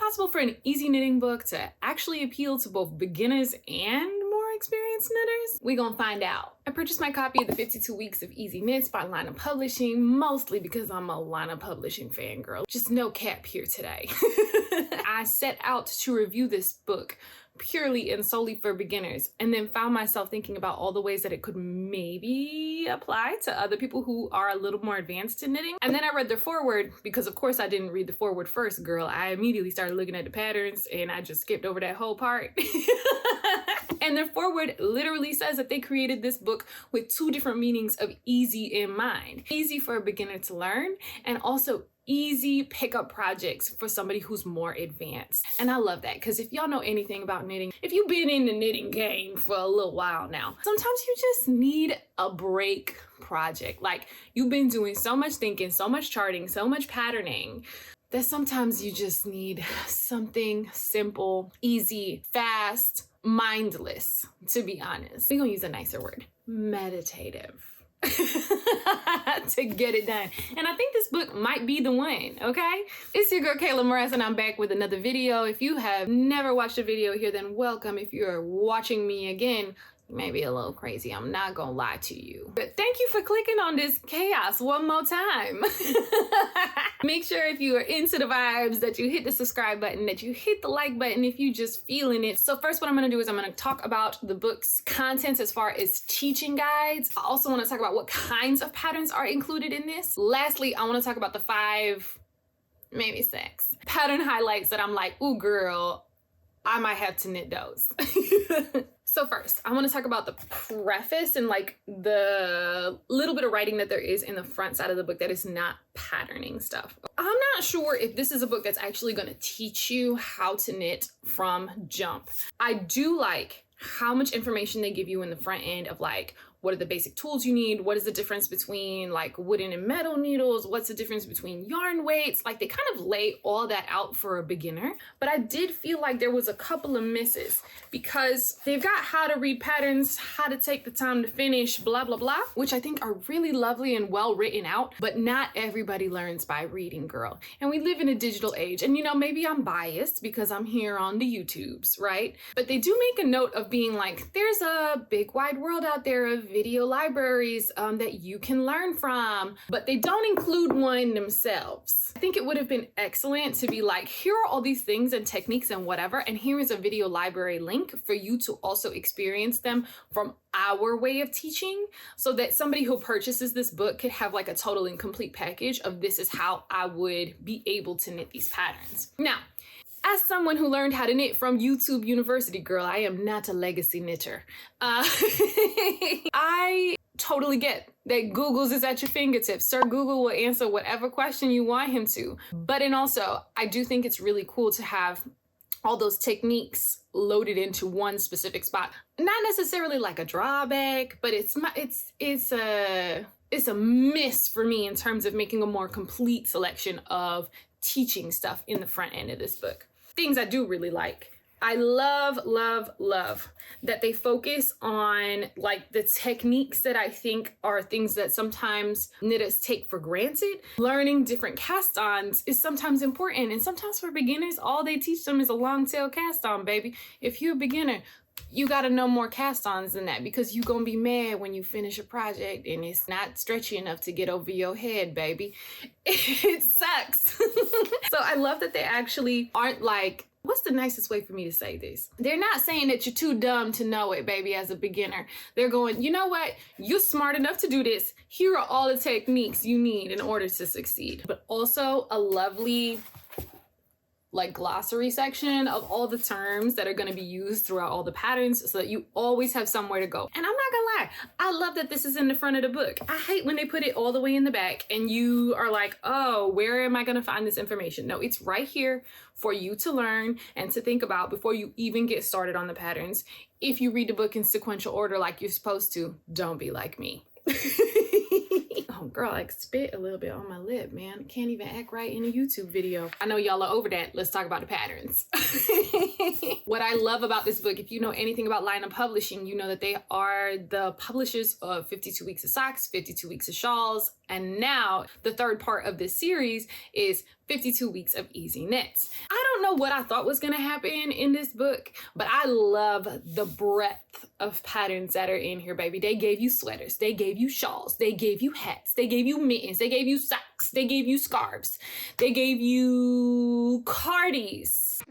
possible for an easy knitting book to actually appeal to both beginners and more experienced knitters? We gonna find out. I purchased my copy of the 52 Weeks of Easy Knits by Lina Publishing, mostly because I'm a Lina Publishing fangirl. Just no cap here today. I set out to review this book purely and solely for beginners, and then found myself thinking about all the ways that it could maybe apply to other people who are a little more advanced in knitting. And then I read the foreword, because of course I didn't read the foreword first, girl. I immediately started looking at the patterns and I just skipped over that whole part. And the foreword literally says that they created this book with two different meanings of easy in mind. Easy for a beginner to learn, and also easy pickup projects for somebody who's more advanced. And I love that, because if y'all know anything about knitting, if you've been in the knitting game for a little while now, sometimes you just need a break project. Like, you've been doing so much thinking, so much charting, so much patterning, that sometimes you just need something simple, easy, fast, mindless, to be honest. We're gonna use a nicer word, meditative. To get it done. And I think this book might be the one, okay? It's your girl Kayla Maressa, and I'm back with another video. If you have never watched a video here, then welcome. If you're watching me again, maybe a little crazy, I'm not gonna lie to you. But thank you for clicking on this chaos one more time. Make sure if you are into the vibes that you hit the subscribe button, that you hit the like button if you just feeling it. So first, what I'm gonna do is I'm gonna talk about the book's contents as far as teaching guides. I also wanna talk about what kinds of patterns are included in this. Lastly, I wanna talk about the 5, maybe 6 pattern highlights that I'm like, ooh girl, I might have to knit those. So first, I want to talk about the preface and like the little bit of writing that there is in the front side of the book that is not patterning stuff. I'm not sure if this is a book that's actually going to teach you how to knit from jump. I do like how much information they give you in the front end of like, what are the basic tools you need? What is the difference between like wooden and metal needles? What's the difference between yarn weights? Like, they kind of lay all that out for a beginner. But I did feel like there was a couple of misses, because they've got how to read patterns, how to take the time to finish, blah, blah, blah, which I think are really lovely and well written out, but not everybody learns by reading, girl. And we live in a digital age, and you know, maybe I'm biased because I'm here on the YouTubes, right? But they do make a note of being like, there's a big wide world out there of video libraries that you can learn from, but they don't include one themselves. I think it would have been excellent to be like, here are all these things and techniques and whatever, and here is a video library link for you to also experience them from our way of teaching, so that somebody who purchases this book could have like a total and complete package of this is how I would be able to knit these patterns. Now, as someone who learned how to knit from YouTube University, girl, I am not a legacy knitter. I totally get that Google's is at your fingertips. Sir Google will answer whatever question you want him to. But and also, I do think it's really cool to have all those techniques loaded into one specific spot. Not necessarily like a drawback, but it's a miss for me in terms of making a more complete selection of teaching stuff in the front end of this book. Things I do really like. I love, love, love that they focus on like the techniques that I think are things that sometimes knitters take for granted. Learning different cast-ons is sometimes important, and sometimes for beginners, all they teach them is a long tail cast-on, baby. If you're a beginner, you gotta know more cast-ons than that, because you're gonna be mad when you finish a project and it's not stretchy enough to get over your head, baby. It sucks. So I love that they actually aren't like, what's the nicest way for me to say this? They're not saying that you're too dumb to know it, baby, as a beginner. They're going, you know what? You're smart enough to do this. Here are all the techniques you need in order to succeed. But also a lovely like glossary section of all the terms that are going to be used throughout all the patterns, so that you always have somewhere to go. And I'm not gonna lie, I love that this is in the front of the book. I hate when they put it all the way in the back and you are like, oh, where am I going to find this information? No, it's right here for you to learn and to think about before you even get started on the patterns. If you read the book in sequential order like you're supposed to, don't be like me. Oh girl, I spit a little bit on my lip, man. Can't even act right in a YouTube video. I know y'all are over that. Let's talk about the patterns. What I love about this book, if you know anything about Lina Publishing, you know that they are the publishers of 52 Weeks of Socks, 52 Weeks of Shawls, and now the third part of this series is 52 Weeks of Easy Knits. I don't know what I thought was gonna happen in this book, but I love the breadth of patterns that are in here, baby. They gave you sweaters, they gave you shawls, they gave you hats, they gave you mittens, they gave you socks, they gave you scarves, they gave you cardies.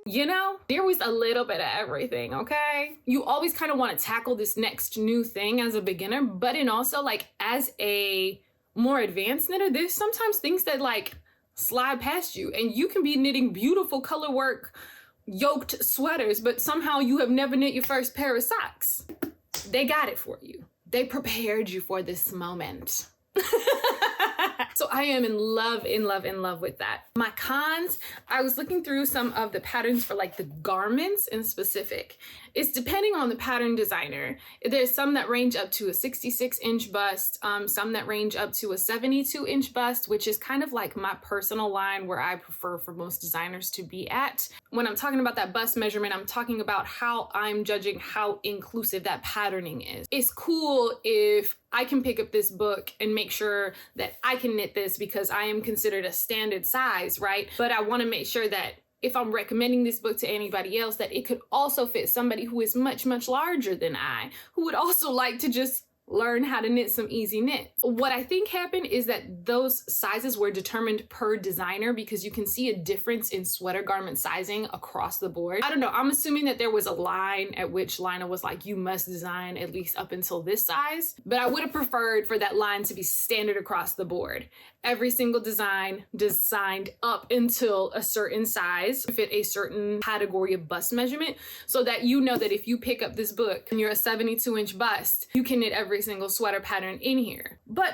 You know, there was a little bit of everything, okay? You always kind of want to tackle this next new thing as a beginner, but in also like as a more advanced knitter, there's sometimes things that like slide past you, and you can be knitting beautiful color work yoked sweaters, but somehow you have never knit your first pair of socks. They got it for you. They prepared you for this moment. So I am in love with that. My cons, I was looking through some of the patterns for like the garments in specific. It's depending on the pattern designer. There's some that range up to a 66-inch bust, some that range up to a 72-inch bust, which is kind of like my personal line where I prefer for most designers to be at. When I'm talking about that bust measurement, I'm talking about how I'm judging how inclusive that patterning is. It's cool if I can pick up this book and make sure that I can knit this because I am considered a standard size, right? But I want to make sure that if I'm recommending this book to anybody else, that it could also fit somebody who is much, much larger than I, who would also like to just learn how to knit some easy knits. What I think happened is that those sizes were determined per designer because you can see a difference in sweater garment sizing across the board. I don't know, I'm assuming that there was a line at which Lina was like, you must design at least up until this size, but I would have preferred for that line to be standard across the board. Every single design designed up until a certain size, fit a certain category of bust measurement, so that you know that if you pick up this book and you're a 72-inch bust, you can knit every single sweater pattern in here. But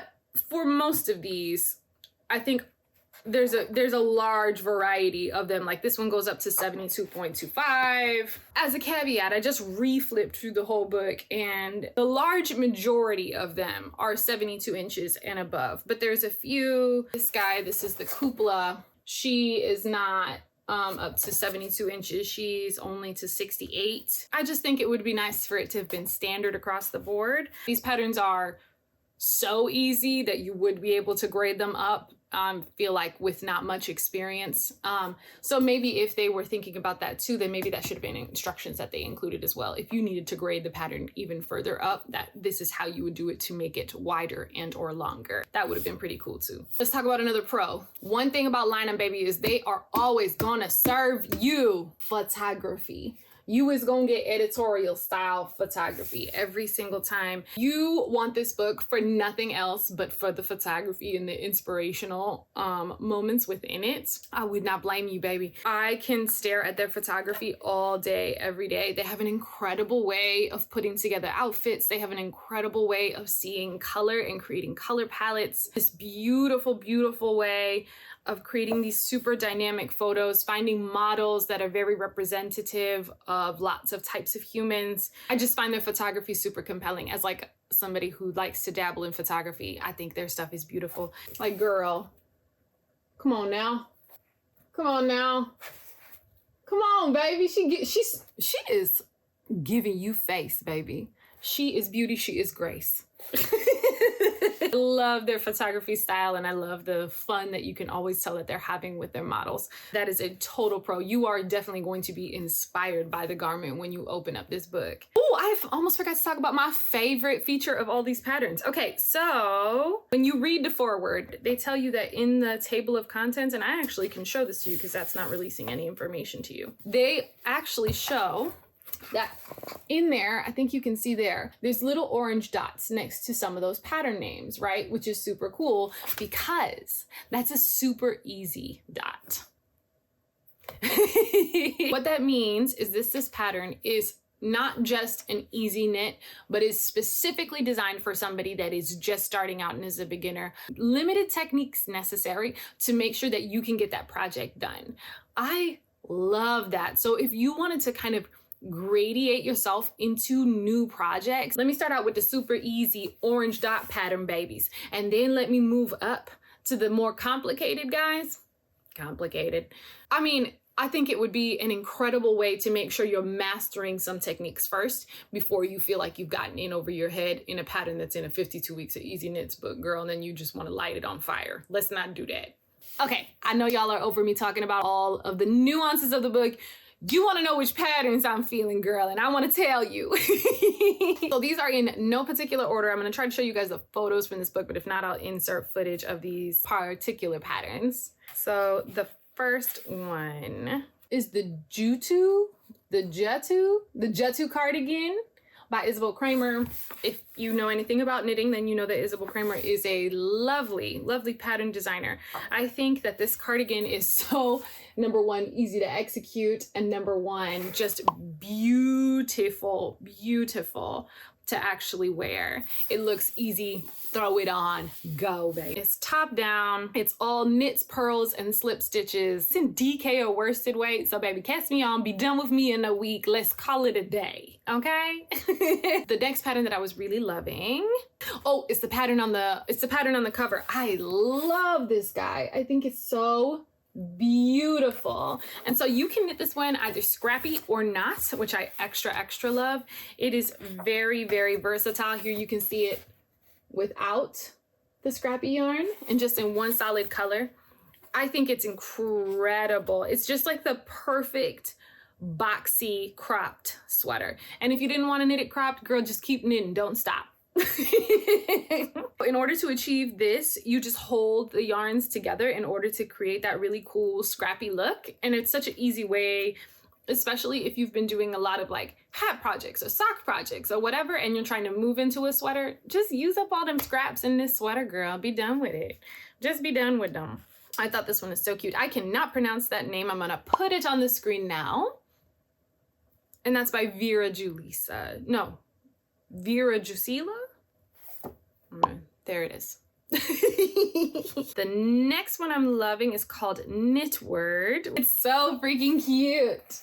for most of these, I think there's a large variety of them. Like this one goes up to 72.25. As a caveat, I just reflipped through the whole book and the large majority of them are 72 inches and above. But there's a few, this is the cupola. She is not up to 72 inches. She's only to 68. I just think it would be nice for it to have been standard across the board. These patterns are so easy that you would be able to grade them up, feel like with not much experience. So maybe if they were thinking about that too, then maybe that should have been instructions that they included as well. If you needed to grade the pattern even further up, that this is how you would do it to make it wider and or longer. That would have been pretty cool too. Let's talk about another pro. One thing about Lina, baby, is they are always gonna serve you photography. You is gonna get editorial style photography every single time. You want this book for nothing else but for the photography and the inspirational moments within it. I would not blame you, baby. I can stare at their photography all day, every day. They have an incredible way of putting together outfits. They have an incredible way of seeing color and creating color palettes. This beautiful, beautiful way of creating these super dynamic photos, finding models that are very representative of lots of types of humans. I just find their photography super compelling. As like somebody who likes to dabble in photography, I think their stuff is beautiful. Like, girl, come on now. Come on now. Come on, baby. She is giving you face, baby. She is beauty, she is grace. I love their photography style, and I love the fun that you can always tell that they're having with their models. That is a total pro. You are definitely going to be inspired by the garment when you open up this book. Oh, I almost forgot to talk about my favorite feature of all these patterns. Okay, so when you read the foreword, they tell you that in the table of contents, and I actually can show this to you because that's not releasing any information to you. They actually show that in there, I think you can see there's little orange dots next to some of those pattern names, right? Which is super cool because that's a super easy dot. What that means is this pattern is not just an easy knit, but is specifically designed for somebody that is just starting out and is a beginner. Limited techniques necessary to make sure that you can get that project done. I love that. So if you wanted to kind of gradiate yourself into new projects, let me start out with the super easy orange dot pattern babies, and then let me move up to the more complicated guys. I mean, I think it would be an incredible way to make sure you're mastering some techniques first before you feel like you've gotten in over your head in a pattern that's in a 52 weeks of easy knits book, girl, and then you just want to light it on fire. Let's not do that. Okay, I know y'all are over me talking about all of the nuances of the book. You want to know which patterns I'm feeling, girl, and I want to tell you. So these are in no particular order. I'm going to try to show you guys the photos from this book, but if not, I'll insert footage of these particular patterns. So the first one is the Jetu cardigan by Isabel Kramer. If you know anything about knitting, then you know that Isabel Kramer is a lovely, lovely pattern designer. I think that this cardigan is so, number one, easy to execute, and number one, just beautiful, beautiful to actually wear. It looks easy, throw it on, go, baby. It's top down, it's all knits, purls, and slip stitches. It's in DK or worsted weight, so baby, cast me on, be done with me in a week. Let's call it a day, okay? The next pattern that I was really loving, oh, it's the pattern on the cover. I love this guy. I think it's so beautiful. And so you can knit this one either scrappy or not, which I extra love. It is very, very versatile. Here you can see it without the scrappy yarn and just in one solid color. I think it's incredible. It's just like the perfect boxy cropped sweater. And if you didn't want to knit it cropped, girl, just keep knitting, don't stop. In order to achieve this, you just hold the yarns together in order to create that really cool scrappy look. And it's such an easy way, especially if you've been doing a lot of like hat projects or sock projects or whatever, and you're trying to move into a sweater, just use up all them scraps in this sweater, girl. Be done with it. Just be done with them. I thought this one is so cute. I cannot pronounce that name. I'm gonna put it on the screen now. And that's by Vera Julissa. No, Vera Jusila? There it is. The next one I'm loving is called Knitword. It's so freaking cute.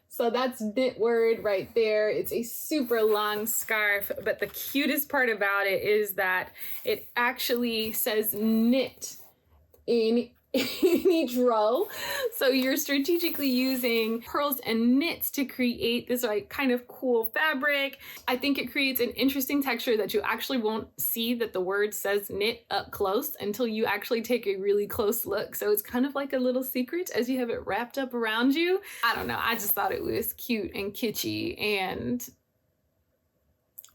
So that's Knitword right there. It's a super long scarf, but the cutest part about it is that it actually says knit in each row. So you're strategically using pearls and knits to create this like kind of cool fabric. I think it creates an interesting texture that you actually won't see that the word says knit up close until you actually take a really close look. So it's kind of like a little secret as you have it wrapped up around you. I don't know. I just thought it was cute and kitschy and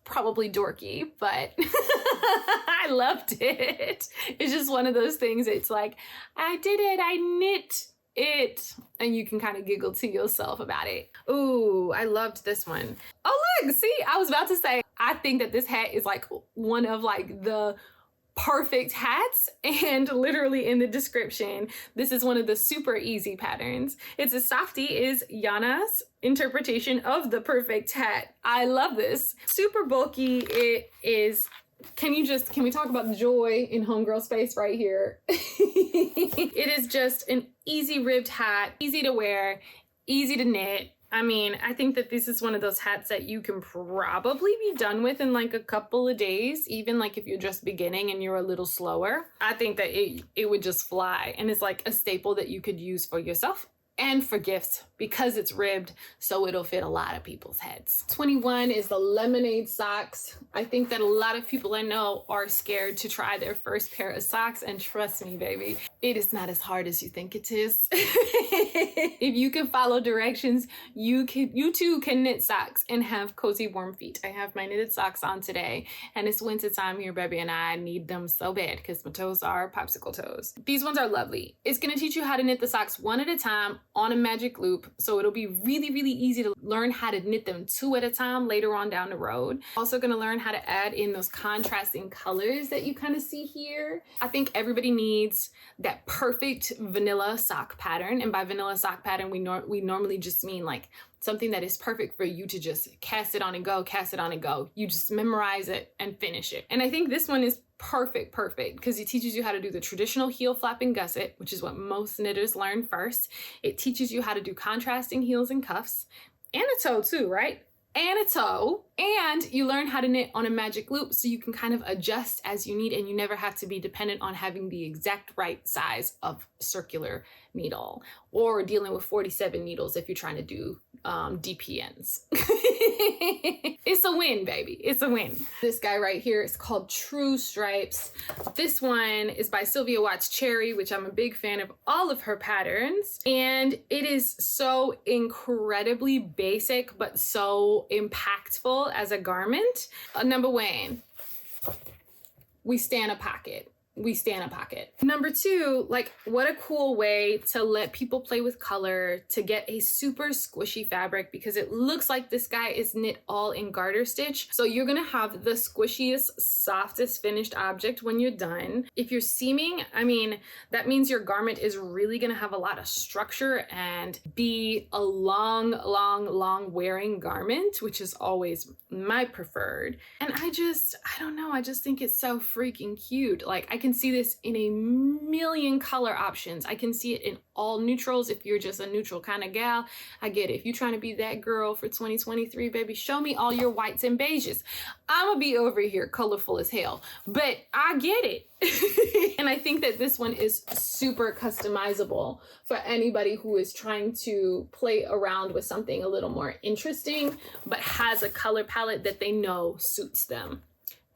probably dorky, but I loved it. It's just one of those things. It's like, I did it, I knit it. And you can kind of giggle to yourself about it. Ooh, I loved this one. Oh, look, see, I was about to say, I think that this hat is like one of like the perfect hats, and literally in the description, this is one of the super easy patterns. It's a softie is Yana's interpretation of the perfect hat. I love this. Super bulky. It is, can we talk about joy in homegirl space right here? It is just an easy ribbed hat, easy to wear, easy to knit. I mean, I think that this is one of those hats that you can probably be done with in like a couple of days, even like if you're just beginning and you're a little slower. I think that it would just fly, and it's like a staple that you could use for yourself and for gifts because it's ribbed, so it'll fit a lot of people's heads. 21 is the lemonade socks. I think that a lot of people I know are scared to try their first pair of socks, and trust me, baby, it is not as hard as you think it is. If you can follow directions, you too can knit socks and have cozy warm feet. I have my knitted socks on today, and it's winter time here, baby, and I need them so bad because my toes are popsicle toes. These ones are lovely. It's gonna teach you how to knit the socks one at a time on a magic loop, so it'll be really, really easy to learn how to knit them two at a time later on down the road. Also gonna learn how to add in those contrasting colors that you kind of see here. I think everybody needs that perfect vanilla sock pattern, and by vanilla sock pattern we normally just mean like something that is perfect for you to just cast it on and go, cast it on and go. You just memorize it and finish it. And I think this one is perfect because it teaches you how to do the traditional heel flap and gusset, which is what most knitters learn first. It teaches you how to do contrasting heels and cuffs, and a toe too, right? And a toe, and you learn how to knit on a magic loop so you can kind of adjust as you need, and you never have to be dependent on having the exact right size of circular needle or dealing with 47 needles if you're trying to do DPNs. It's a win, baby. It's a win. This guy right here is called True Stripes. This one is by Sylvia Watts Cherry, which I'm a big fan of all of her patterns. And it is so incredibly basic, but so impactful as a garment. Number one, we stand a pocket. We stand a pocket. Number two, like, what a cool way to let people play with color, to get a super squishy fabric, because it looks like this guy is knit all in garter stitch. So you're gonna have the squishiest, softest finished object when you're done. If you're seaming, I mean, that means your garment is really gonna have a lot of structure and be a long wearing garment, which is always my preferred. And I don't know, I just think it's so freaking cute. Like, I can see this in a million color options. I can see it in all neutrals if you're just a neutral kind of gal. I get it. If you're trying to be that girl for 2023, baby, show me all your whites and beiges. I'm gonna be over here colorful as hell, but I get it. And I think that this one is super customizable for anybody who is trying to play around with something a little more interesting, but has a color palette that they know suits them.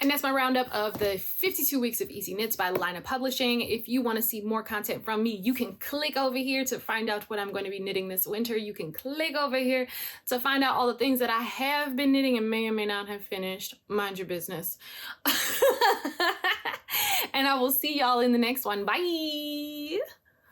And that's my roundup of the 52 weeks of Easy Knits by Lina Publishing. If you want to see more content from me, you can click over here to find out what I'm going to be knitting this winter. You can click over here to find out all the things that I have been knitting and may or may not have finished. Mind your business. And I will see y'all in the next one. Bye.